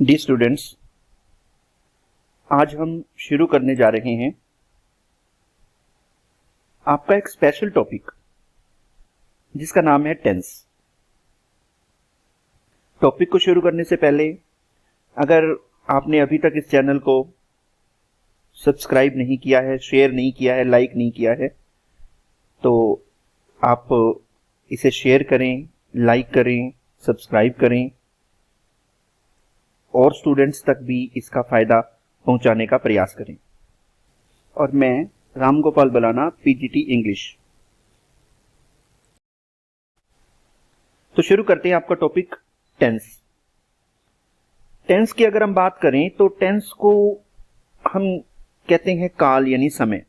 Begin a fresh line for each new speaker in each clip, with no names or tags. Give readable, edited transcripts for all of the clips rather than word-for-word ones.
D students, आज हम शुरू करने जा रहे हैं आपका एक स्पेशल टॉपिक जिसका नाम है टेंस। टॉपिक को शुरू करने से पहले अगर आपने अभी तक इस चैनल को सब्सक्राइब नहीं किया है, शेयर नहीं किया है, लाइक नहीं किया है, तो आप इसे शेयर करें, लाइक करें, सब्सक्राइब करें और स्टूडेंट्स तक भी इसका फायदा पहुंचाने का प्रयास करें। और मैं रामगोपाल बलाना, पीजीटी इंग्लिश। तो शुरू करते हैं आपका टॉपिक टेंस। टेंस की अगर हम बात करें तो टेंस को हम कहते हैं काल यानी समय।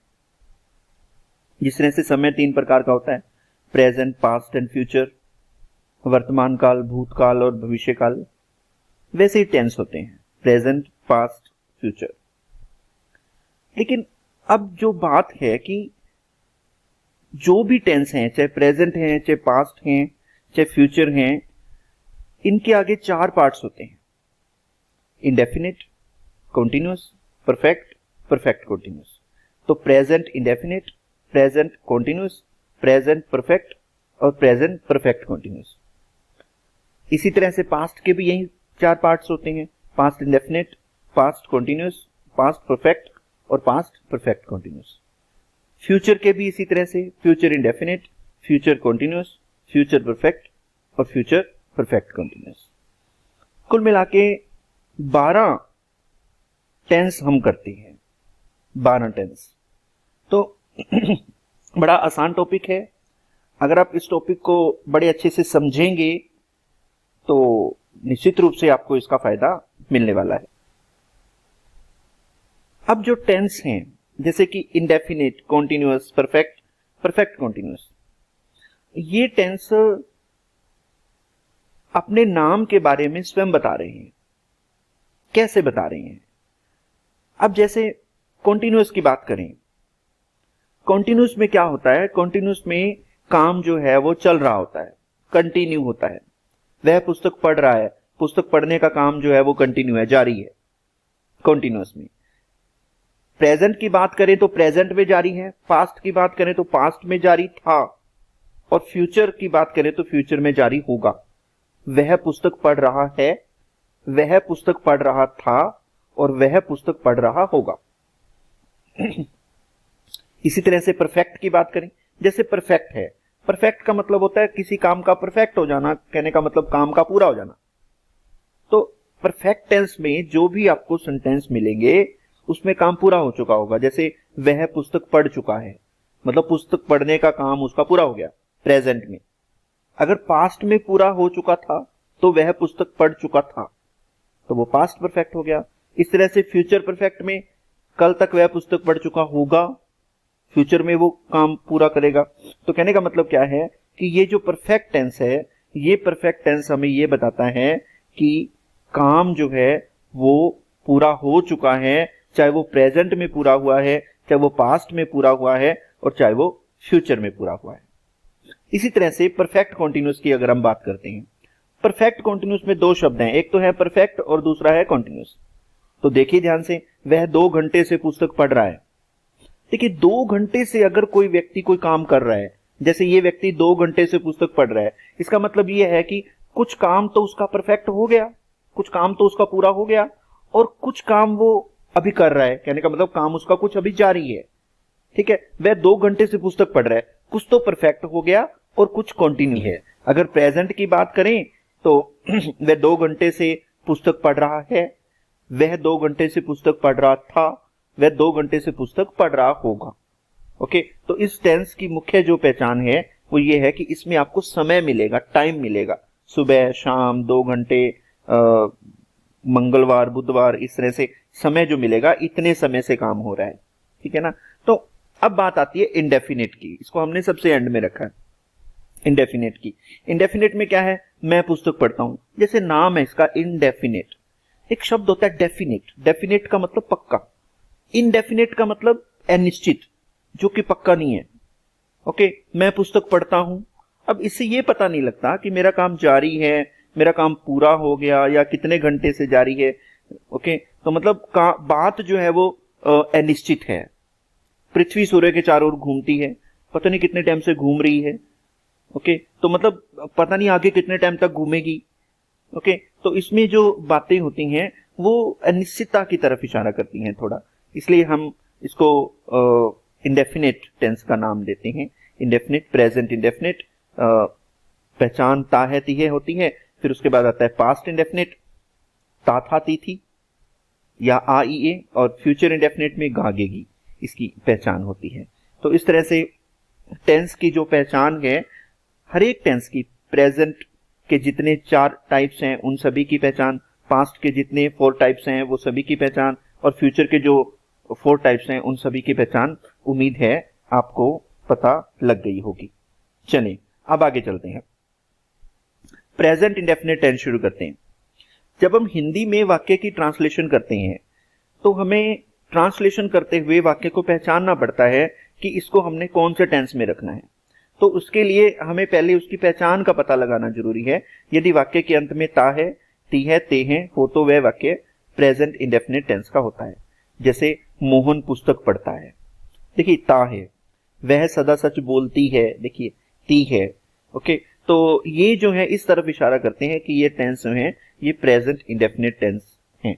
जिस तरह से समय 3 प्रकार का होता है, प्रेजेंट, पास्ट एंड फ्यूचर, वर्तमान काल, भूतकाल और भविष्य काल, वैसे ही टेंस होते हैं, प्रेजेंट, पास्ट, फ्यूचर। लेकिन अब जो बात है कि जो भी टेंस हैं, चाहे प्रेजेंट हैं, चाहे पास्ट हैं, चाहे फ्यूचर हैं, इनके आगे 4 पार्ट्स होते हैं: indefinite, continuous, perfect, perfect continuous. तो present indefinite, present continuous, present perfect और प्रेजेंट परफेक्ट कॉन्टिन्यूअस। इसी तरह से पास्ट के भी यही 4 पार्ट्स होते हैं: past indefinite, past continuous, past perfect और पास्ट परफेक्ट कॉन्टिन्यूअस। फ्यूचर के भी इसी तरह से, future indefinite, future continuous, future perfect और फ्यूचर परफेक्ट कॉन्टिन्यूअस। कुल मिला के 12 टेंस हम करते हैं, 12 टेंस। तो बड़ा आसान टॉपिक है। अगर आप इस टॉपिक को बड़े अच्छे से समझेंगे तो निश्चित रूप से आपको इसका फायदा मिलने वाला है। अब जो टेंस हैं, जैसे कि indefinite, continuous, perfect, perfect continuous, ये टेंस अपने नाम के बारे में स्वयं बता रहे हैं। कैसे बता रहे हैं? अब जैसे कॉन्टिन्यूअस की बात करें, कॉन्टिन्यूअस में क्या होता है? कॉन्टिन्यूअस में काम जो है वो चल रहा होता है, कंटिन्यू होता है। वह पुस्तक पढ़ रहा है, पुस्तक पढ़ने का काम जो है वो कंटिन्यू है, जारी है कॉन्टिन्यूअस में। प्रेजेंट की बात करें तो प्रेजेंट में जारी है, पास्ट की बात करें तो पास्ट में जारी था, और फ्यूचर की बात करें तो फ्यूचर में जारी होगा। वह पुस्तक पढ़ रहा है, वह पुस्तक पढ़ रहा था और वह पुस्तक पढ़ रहा होगा। इसी तरह से परफेक्ट की बात करें, जैसे परफेक्ट है, परफेक्ट का मतलब होता है किसी काम का परफेक्ट हो जाना, कहने का मतलब काम का पूरा हो जाना। तो परफेक्ट टेंस में जो भी आपको सेंटेंस मिलेंगे उसमें काम पूरा हो चुका होगा। जैसे वह पुस्तक पढ़ चुका है, मतलब पुस्तक पढ़ने का काम उसका पूरा हो गया प्रेजेंट में। अगर पास्ट में पूरा हो चुका था तो वह पुस्तक पढ़ चुका था, तो वो पास्ट परफेक्ट हो गया। इस तरह से फ्यूचर परफेक्ट में कल तक वह पुस्तक पढ़ चुका होगा, फ्यूचर में वो काम पूरा करेगा। तो कहने का मतलब क्या है कि ये जो परफेक्ट टेंस है, ये परफेक्ट टेंस हमें ये बताता है कि काम जो है वो पूरा हो चुका है, चाहे वो प्रेजेंट में पूरा हुआ है, चाहे वो पास्ट में पूरा हुआ है और चाहे वो फ्यूचर में पूरा हुआ है। इसी तरह से परफेक्ट कॉन्टिन्यूअस की अगर हम बात करते हैं, परफेक्ट कॉन्टिन्यूअस में 2 शब्द हैं, एक तो है परफेक्ट और दूसरा है कॉन्टिन्यूअस। तो देखिए ध्यान से, वह 2 घंटे से पुस्तक पढ़ रहा है। देखिए 2 घंटे से अगर कोई व्यक्ति कोई काम कर रहा है, जैसे ये व्यक्ति 2 घंटे से पुस्तक पढ़ रहा है, इसका मतलब ये है कि कुछ काम तो उसका परफेक्ट हो गया, कुछ काम तो उसका पूरा हो गया और कुछ काम वो अभी कर रहा है। कहने का मतलब काम उसका कुछ अभी जारी है। ठीक है, वह 2 घंटे से पुस्तक पढ़ रहा है, कुछ तो परफेक्ट हो गया और कुछ कंटिन्यू है। अगर प्रेजेंट की बात करें तो वह 2 घंटे से पुस्तक पढ़ रहा है, वह 2 घंटे से पुस्तक पढ़ रहा था, वह 2 घंटे से पुस्तक पढ़ रहा होगा। ओके, तो इस टेंस की मुख्य जो पहचान है वो ये है कि इसमें आपको समय मिलेगा, टाइम मिलेगा, सुबह, शाम, 2 घंटे, मंगलवार, बुधवार, इस तरह से समय जो मिलेगा, इतने समय से काम हो रहा है। ठीक है ना। तो अब बात आती है इंडेफिनिट की, इसको हमने सबसे एंड में रखा है। इंडेफिनिट की, इंडेफिनिट में क्या है? मैं पुस्तक पढ़ता हूं, जैसे नाम है इसका इंडेफिनिट। एक शब्द होता है डेफिनिट, डेफिनिट का मतलब पक्का, इनडेफिनिट का मतलब अनिश्चित, जो कि पक्का नहीं है। ओके, मैं पुस्तक पढ़ता हूं, अब इससे ये पता नहीं लगता कि मेरा काम जारी है मेरा काम पूरा हो गया या कितने घंटे से जारी है। ओके, तो मतलब बात जो है वो अनिश्चित है। पृथ्वी सूर्य के चारों ओर घूमती है, पता नहीं कितने टाइम से घूम रही है। ओके, तो मतलब पता नहीं आगे कितने टाइम तक घूमेगी। ओके, तो इसमें जो बातें होती हैं वो अनिश्चितता की तरफ इशारा करती हैं थोड़ा, इसलिए हम इसको इंडेफिनिट टेंस का नाम देते हैं। इंडेफिनिट, प्रेजेंट इंडेफिनिट, पहचान ता है ती है होती है, फिर उसके बाद आता है पास्ट इंडेफिनिट, ता था ती थी या आ ई ए, और फ्यूचर इंडेफिनिट में गागेगी, इसकी पहचान होती है। तो इस तरह से टेंस की जो पहचान है, हर एक टेंस की, प्रेजेंट के जितने 4 टाइप्स हैं उन सभी की पहचान, पास्ट के जितने 4 टाइप्स हैं वो सभी की पहचान, और फ्यूचर के जो 4 टाइप्स हैं उन सभी की पहचान उम्मीद है आपको पता लग गई होगी। चलिए अब आगे चलते हैं, प्रेजेंट इंडेफिनिट टेंस शुरू करते हैं। जब हम हिंदी में वाक्य की ट्रांसलेशन करते हैं तो हमें ट्रांसलेशन करते हुए वाक्य को पहचानना पड़ता है कि इसको हमने कौन से टेंस में रखना है। तो उसके लिए हमें पहले उसकी पहचान का पता लगाना जरूरी है। यदि वाक्य के अंत में ता है, ती है, ते हैं हो तो वह वाक्य प्रेजेंट इंडेफिनिट टेंस का होता है। जैसे मोहन पुस्तक पढ़ता है, देखिए ता है, वह सदा सच बोलती है, देखिए ती है। ओके, तो ये जो है इस तरफ इशारा करते हैं कि ये टेंस जो है ये प्रेजेंट इंडेफिनिट टेंस हैं।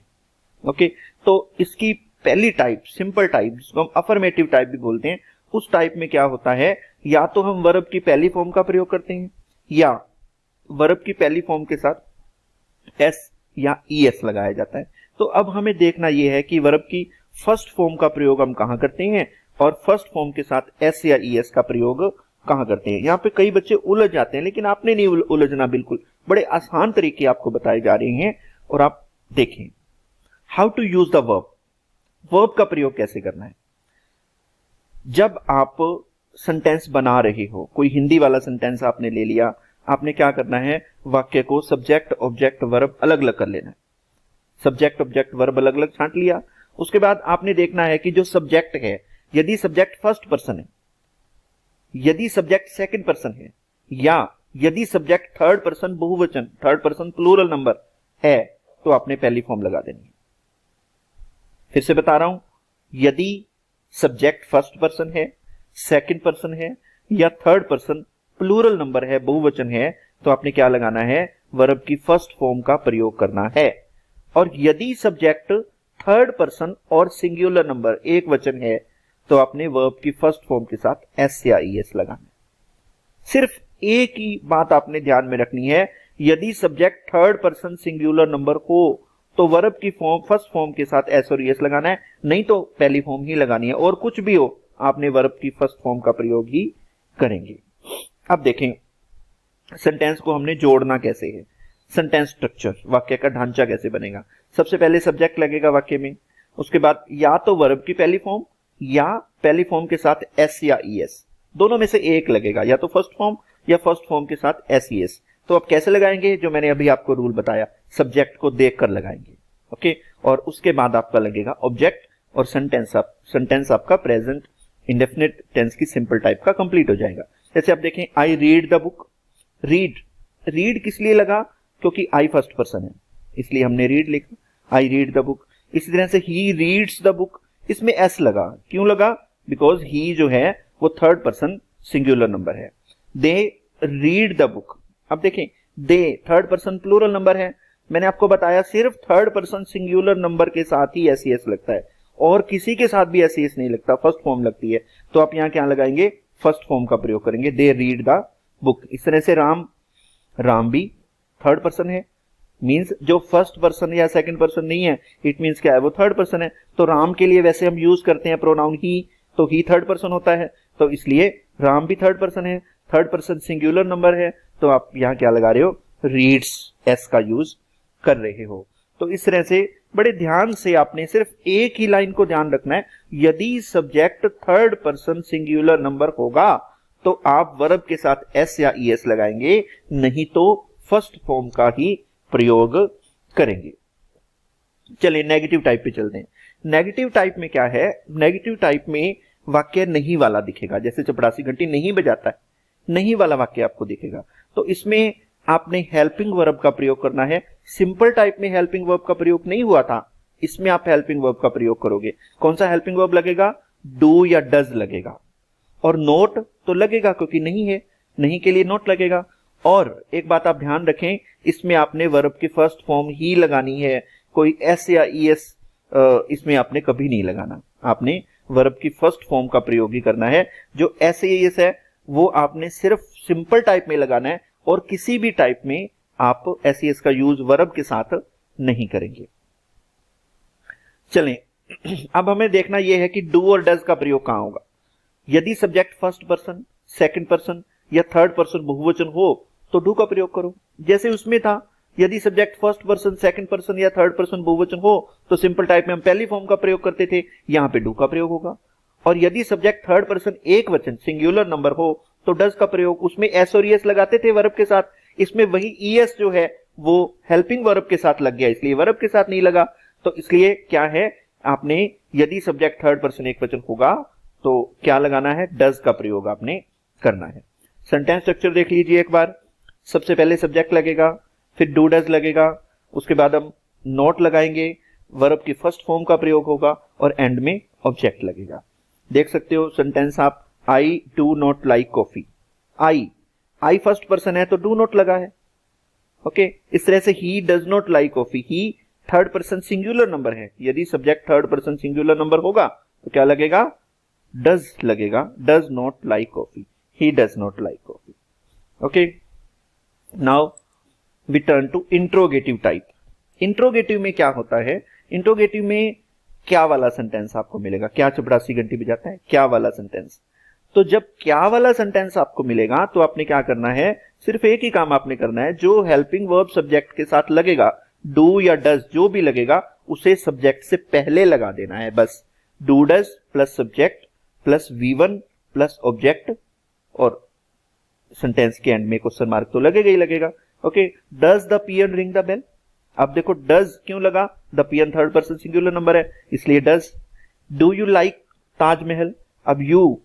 ओके, तो इसकी पहली टाइप, सिंपल टाइप, जिसको हम अफर्मेटिव टाइप भी बोलते हैं, उस टाइप में क्या होता है, या तो हम वर्ब की पहली फॉर्म का प्रयोग करते हैं या वर्ब की पहली फॉर्म के साथ एस या ईएस लगाया जाता है। तो अब हमें देखना यह है कि वर्ब की फर्स्ट फॉर्म का प्रयोग हम कहां करते हैं और फर्स्ट फॉर्म के साथ एस या ईएस का प्रयोग कहां करते हैं। यहां पे कई बच्चे उलझ जाते हैं, लेकिन आपने नहीं उलझना, बिल्कुल बड़े आसान तरीके आपको बताए जा रहे हैं। और आप देखें how to use the verb, verb का प्रयोग कैसे करना है। जब आप सेंटेंस बना रहे हो, कोई हिंदी वाला सेंटेंस आपने ले लिया, आपने क्या करना है, वाक्य को सब्जेक्ट ऑब्जेक्ट वर्ब अलग अलग कर लेना है। सब्जेक्ट ऑब्जेक्ट वर्ब अलग अलग छांट लिया, उसके बाद आपने देखना है कि जो सब्जेक्ट है, यदि सब्जेक्ट फर्स्ट पर्सन है, यदि सब्जेक्ट सेकंड पर्सन है, या यदि सब्जेक्ट थर्ड पर्सन बहुवचन, थर्ड पर्सन प्लूरल नंबर है, तो आपने पहली फॉर्म लगा देनी है। फिर से बता रहा हूं, यदि सब्जेक्ट फर्स्ट पर्सन है, सेकंड पर्सन है या थर्ड पर्सन प्लूरल नंबर है, बहुवचन है, तो आपने क्या लगाना है, वर्ब की फर्स्ट फॉर्म का प्रयोग करना है। और यदि सब्जेक्ट थर्ड पर्सन और सिंगुलर नंबर एक वचन है, तो आपने वर्ब की फर्स्ट फॉर्म के साथ एस या ईएस लगाना है। सिर्फ एक ही बात आपने ध्यान में रखनी है, यदि subject third person singular number हो तो वर्ब की फॉर्म फर्स्ट फॉर्म के साथ एस और ईएस लगाना है, नहीं तो पहली फॉर्म ही लगानी है। और कुछ भी हो, आपने वर्ब की फर्स्ट फॉर्म का प्रयोग ही करेंगे। अब देखें सेंटेंस को हमने जोड़ना कैसे है, सेंटेंस स्ट्रक्चर, वाक्य का ढांचा कैसे बनेगा। सबसे पहले सब्जेक्ट लगेगा वाक्य में, उसके बाद या तो वर्ब की पहली फॉर्म या पहली फॉर्म के साथ एस या ईएस, दोनों में से एक लगेगा, या तो फर्स्ट फॉर्म या फर्स्ट फॉर्म के साथ एस ईएस। तो आप कैसे लगाएंगे, जो मैंने अभी आपको रूल बताया, सब्जेक्ट को देखकर लगाएंगे। ओके, और उसके बाद आपका लगेगा ऑब्जेक्ट और सेंटेंस आपका प्रेजेंट इंडेफिनिट टेंस की सिंपल टाइप का कंप्लीट हो जाएगा। जैसे आप देखें, I read the book, read किस लिए लगा, क्योंकि आई फर्स्ट पर्सन है, इसलिए हमने रीड लिखा, आई रीड द बुक। इसी तरह से ही रीड्स द बुक, इसमें एस लगा, क्यों लगा, बिकॉज ही जो है वो थर्ड पर्सन सिंगुलर नंबर है। दे रीड द बुक, अब देखें दे थर्ड पर्सन प्लूरल नंबर है, मैंने आपको बताया सिर्फ थर्ड पर्सन सिंगुलर नंबर के साथ ही एस ईएस लगता है, और किसी के साथ भी एस ईएस नहीं लगता, फर्स्ट फॉर्म लगती है। तो आप यहां क्या लगाएंगे, फर्स्ट फॉर्म का प्रयोग करेंगे, दे रीड द बुक। इस तरह से राम भी थर्ड पर्सन है, मींस जो फर्स्ट पर्सन या सेकंड पर्सन नहीं है, इट मींस क्या है, वो थर्ड पर्सन है। तो राम के लिए वैसे हम यूज करते हैं प्रोनाउन ही, तो ही थर्ड पर्सन होता है, तो इसलिए राम भी थर्ड पर्सन है, थर्ड पर्सन सिंगुलर नंबर है, तो आप यहां क्या लगा रहे हो, रीड्स एस का यूज कर रहे हो। तो इस तरह से बड़े ध्यान से आपने सिर्फ एक ही लाइन को ध्यान रखना है, यदि subject third person singular number होगा तो आप वर्ब के साथ एस या ईएस लगाएंगे, नहीं तो फर्स्ट फॉर्म का ही प्रयोग करेंगे। चलिए नेगेटिव टाइप पे चलते हैं। नेगेटिव टाइप में क्या है, नेगेटिव टाइप में वाक्य नहीं वाला दिखेगा, जैसे चपरासी घंटी नहीं बजाता है, नहीं वाला वाक्य आपको दिखेगा। तो इसमें आपने हेल्पिंग वर्ब का प्रयोग करना है। सिंपल टाइप में हेल्पिंग वर्ब का प्रयोग नहीं हुआ था, इसमें आप हेल्पिंग वर्ब का प्रयोग करोगे। कौन सा हेल्पिंग वर्ब लगेगा? डू या डज लगेगा। और नोट तो लगेगा क्योंकि नहीं है, नहीं के लिए नोट लगेगा। और एक बात आप ध्यान रखें, इसमें आपने वर्ब की फर्स्ट फॉर्म ही लगानी है, कोई एस या ईएस इसमें आपने कभी नहीं लगाना। आपने वर्ब की फर्स्ट फॉर्म का प्रयोग ही करना है। जो एस या ईएस है वो आपने सिर्फ सिंपल टाइप में लगाना है, और किसी भी टाइप में आप एस ईएस का यूज वर्ब के साथ नहीं करेंगे। चलें, अब हमें देखना यह है कि डू और डज का प्रयोग कहां होगा। यदि subject first person, second person या थर्ड पर्सन बहुवचन हो तो डू का प्रयोग करो। जैसे उसमें था, यदि subject first person, second person या थर्ड पर्सन बहुवचन हो तो सिंपल टाइप में हम पहली फॉर्म का प्रयोग करते थे, यहां पे डू का प्रयोग होगा। और यदि सब्जेक्ट थर्ड पर्सन एक वचन सिंगुलर नंबर हो तो डज का प्रयोग, उसमें एस और ईएस लगाते थे वर्ब के साथ, इसमें वही ईएस जो है वो हेल्पिंग वर्ब के साथ लग गया, इसलिए वर्ब के साथ नहीं लगा। तो इसलिए क्या है, आपने यदि सब्जेक्ट थर्ड पर्सन एक वचन होगा तो क्या लगाना है? डज का प्रयोग आपने करना है। सेंटेंस स्ट्रक्चर देख लीजिए एक बार। सबसे पहले सब्जेक्ट लगेगा, फिर डू डज लगेगा, उसके बाद हम नोट लगाएंगे, वर्ब की फर्स्ट फॉर्म का प्रयोग होगा और एंड में ऑब्जेक्ट लगेगा। देख सकते हो सेंटेंस आप, I do not like coffee. I first person है तो डू नॉट लगा है। ओके, इस तरह से he does not like coffee, he third person singular number है, यदि subject third person singular number होगा तो क्या लगेगा? डज लगेगा, does not like coffee, he does not like coffee. Okay, now we turn to interrogative type. Interrogative में क्या होता है? इंट्रोगेटिव में क्या वाला सेंटेंस आपको मिलेगा। क्या चपरासी घंटी बजाता है? क्या वाला सेंटेंस। तो जब क्या वाला सेंटेंस आपको मिलेगा तो आपने क्या करना है? सिर्फ एक ही काम आपने करना है, जो हेल्पिंग वर्ब सब्जेक्ट के साथ लगेगा, डू या डज जो भी लगेगा, उसे सब्जेक्ट से पहले लगा देना है बस। Do does plus subject plus V1 plus object, और सेंटेंस के एंड में क्वेश्चन मार्क तो लगेगा ही लगेगा। Okay, does the peon ring the bell. अब देखो डज क्यों लगा? The peon third person singular number है, इसलिए does. Do you like Taj Mahal. अब यू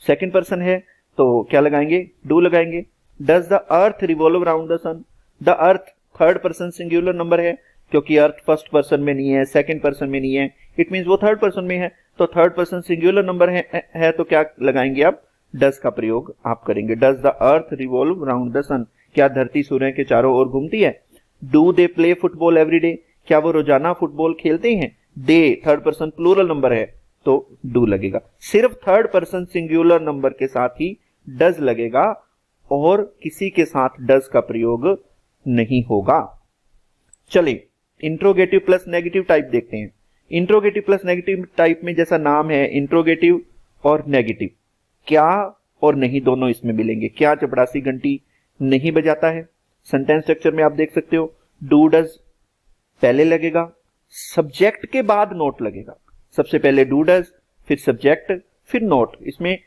सेकंड पर्सन है तो क्या लगाएंगे? डू लगाएंगे। Does the earth revolve around the sun. The earth third person singular number है, क्योंकि अर्थ फर्स्ट पर्सन में नहीं है, सेकंड पर्सन में नहीं है, इट मींस वो थर्ड पर्सन में है, तो थर्ड पर्सन सिंगुलर नंबर है तो क्या लगाएंगे आप? डज का प्रयोग आप करेंगे। Does the earth revolve around the sun. क्या धरती सूर्य के चारों ओर घूमती है? Do they play football every day. क्या वो रोजाना फुटबॉल खेलते हैं? They third person plural number है तो डू लगेगा। सिर्फ थर्ड पर्सन सिंगुलर नंबर के साथ ही डज लगेगा और किसी के साथ डज का प्रयोग नहीं होगा। चलिए इंट्रोगेटिव प्लस नेगेटिव टाइप देखते हैं। इंट्रोगेटिव प्लस नेगेटिव टाइप में जैसा नाम है, इंट्रोगेटिव और नेगेटिव, क्या और नहीं दोनों इसमें मिलेंगे। क्या चपरासी घंटी नहीं बजाता है। सेंटेंस स्ट्रक्चर में आप देख सकते हो, डू डज पहले लगेगा, सब्जेक्ट के बाद नोट लगेगा। सबसे पहले डू डज, फिर सब्जेक्ट, फिर नोट। इसमें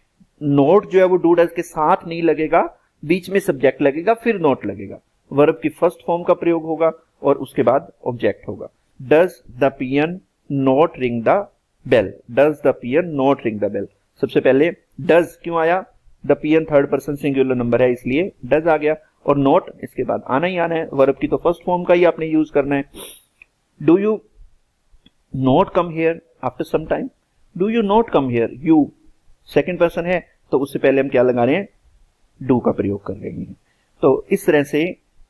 नोट जो है वो डू डज के साथ नहीं लगेगा, बीच में सब्जेक्ट लगेगा, फिर नोट लगेगा। वर्ब की फर्स्ट फॉर्म का प्रयोग होगा और उसके बाद ऑब्जेक्ट होगा। Does the peon not ring the bell. Does the peon not ring the bell. सबसे पहले डज क्यों आया? The peon third person singular number है, इसलिए डज आ गया, और नोट इसके बाद आना ही आना है। वर्ब की तो फर्स्ट फॉर्म का ही आपने यूज करना है। Do you not come here after some time. Do you not come here, you second person है तो उससे पहले हम क्या लगा रहे हैं? डू का प्रयोग कर रहे हैं। तो इस तरह से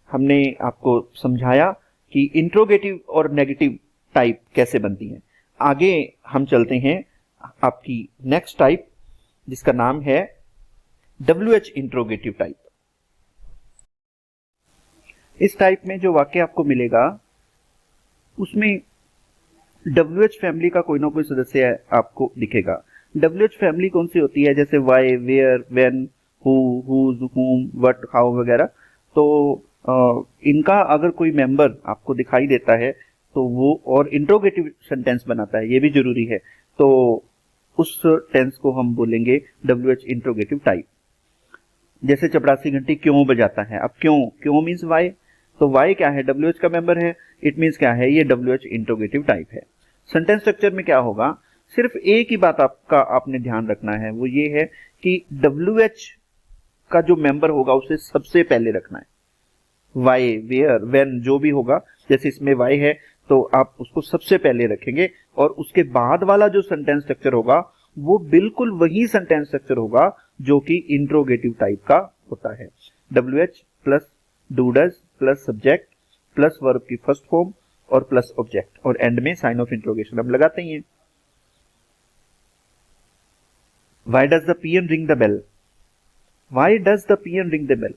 हमने आपको समझाया कि इंट्रोगेटिव और नेगेटिव टाइप कैसे बनती हैं। आगे हम चलते हैं आपकी नेक्स्ट टाइप, जिसका नाम है WH इंट्रोगेटिव टाइप। इस टाइप में जो वाक्य आपको मिलेगा उसमें WH फैमिली का कोई ना कोई सदस्य आपको दिखेगा। WH फैमिली कौन सी होती है? जैसे why, where, when, who, whose, whom, what, how वगैरह। तो इनका अगर कोई मेंबर आपको दिखाई देता है तो वो और इंट्रोगेटिव सेंटेंस बनाता है, ये भी जरूरी है, तो उस टेंस को हम बोलेंगे WH इंट्रोगेटिव टाइप। जैसे चपरासी घंटी क्यों बजाता है। अब क्यों मीन्स वाई, तो वाई क्या है? WH का मेंबर है, इट मीन्स क्या है? ये WH इंट्रोगेटिव टाइप है। सेंटेंस स्ट्रक्चर में क्या होगा? सिर्फ एक ही बात आपने ध्यान रखना है, वो ये है कि WH का जो मेंबर होगा उसे सबसे पहले रखना है। वाई, वेयर, व्हेन जो भी होगा, जैसे इसमें वाई है तो आप उसको सबसे पहले रखेंगे और उसके बाद वाला जो सेंटेंस स्ट्रक्चर होगा वो बिल्कुल वही सेंटेंस स्ट्रक्चर होगा जो कि इंट्रोगेटिव टाइप का होता है। WH plus do does plus subject plus verb की फर्स्ट फॉर्म और प्लस ऑब्जेक्ट और एंड में साइन ऑफ इंट्रोगेशन हम लगाते ही हैं। Why does the peon ring the bell? Why does the peon ring the bell?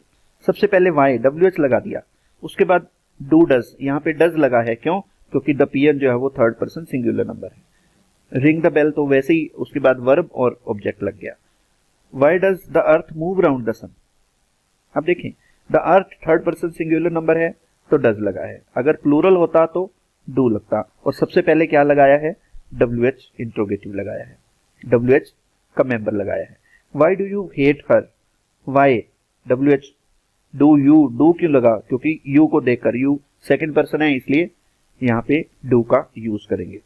सबसे पहले why WH लगा दिया, उसके बाद do does, यहाँ पे does लगा है, क्यों? क्योंकि the peon जो है वो थर्ड पर्सन सिंगुलर नंबर है। ring the bell तो वैसे ही उसके बाद वर्ब और ऑब्जेक्ट लग गया। Why does the earth move around the sun? अब देखें, the earth third person singular number है तो does लगा है, अगर प्लूरल होता तो do लगता, और सबसे पहले क्या लगाया है? WH इंट्रोगेटिव लगाया है, WH का मेंबर लगाया है। Why do you hate her? Why WH, do you, do क्यों लगा? क्योंकि यू को देखकर, यू सेकंड पर्सन है इसलिए यहां पे डू का यूज करेंगे।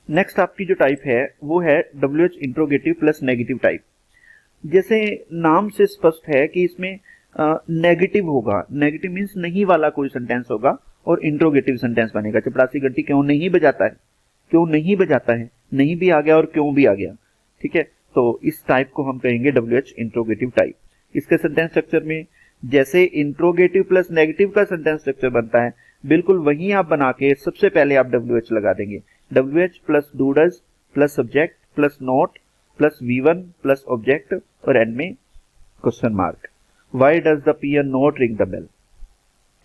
नेक्स्ट आपकी जो टाइप है वो है WH interrogative plus negative type. जैसे नाम से स्पष्ट है कि इसमें नेगेटिव होगा, नेगेटिव मीन्स नहीं वाला कोई सेंटेंस होगा और इंट्रोगेटिव सेंटेंस बनेगा। चपरासी घंटी क्यों नहीं बजाता है? क्यों नहीं बजाता है, नहीं भी आ गया और क्यों भी आ गया, ठीक है। तो इस टाइप को हम कहेंगे WH इंट्रोगेटिव टाइप। इसके सेंटेंस स्ट्रक्चर में जैसे इंट्रोगेटिव प्लस नेगेटिव का सेंटेंस स्ट्रक्चर बनता है, बिल्कुल वही आप बना के सबसे पहले आप WH लगा देंगे। WH plus do does plus subject plus not plus V1 plus object और एंड में question mark. Why does the peon not ring the bell?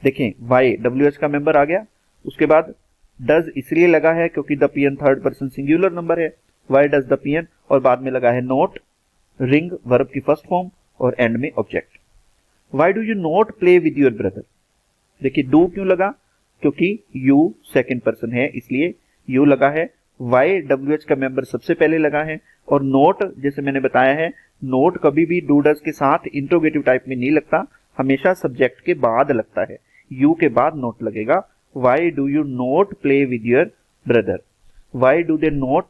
देखें, वाई WH का मेंबर आ गया, उसके बाद डज इसलिए लगा है क्योंकि the peon third person singular number है। वाई डज द peon और बाद में लगा है नोट, रिंग वर्ब की फर्स्ट फॉर्म और एंड में object. Why do you not play with your brother? देखिए, डू क्यों लगा? क्योंकि यू सेकंड पर्सन है इसलिए यू लगा है। वाई WH का मेंबर सबसे पहले लगा है और नोट, जैसे मैंने बताया है, नोट कभी भी डू डज के साथ इंट्रोगेटिव टाइप में नहीं लगता, हमेशा सब्जेक्ट के बाद लगता है, यू के बाद नोट लगेगा। Why do you not play with your brother? Why do they not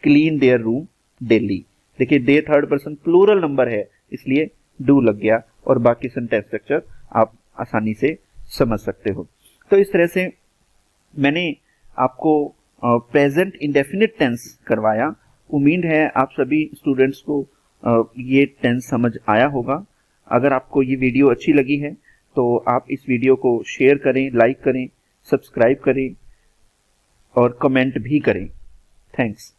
clean their room daily? देखिए, दे थर्ड पर्सन प्लूरल नंबर है इसलिए डू लग गया और बाकी सेंटेंस स्ट्रक्चर आप आसानी से समझ सकते हो। तो इस तरह से मैंने आपको प्रेजेंट इंडेफिनिट टेंस करवाया। उम्मीद है आप सभी स्टूडेंट्स को ये टेंस समझ आया होगा। अगर आपको ये वीडियो अच्छी लगी है तो आप इस वीडियो को शेयर करें, लाइक करें, सब्सक्राइब करें और कमेंट भी करें। थैंक्स।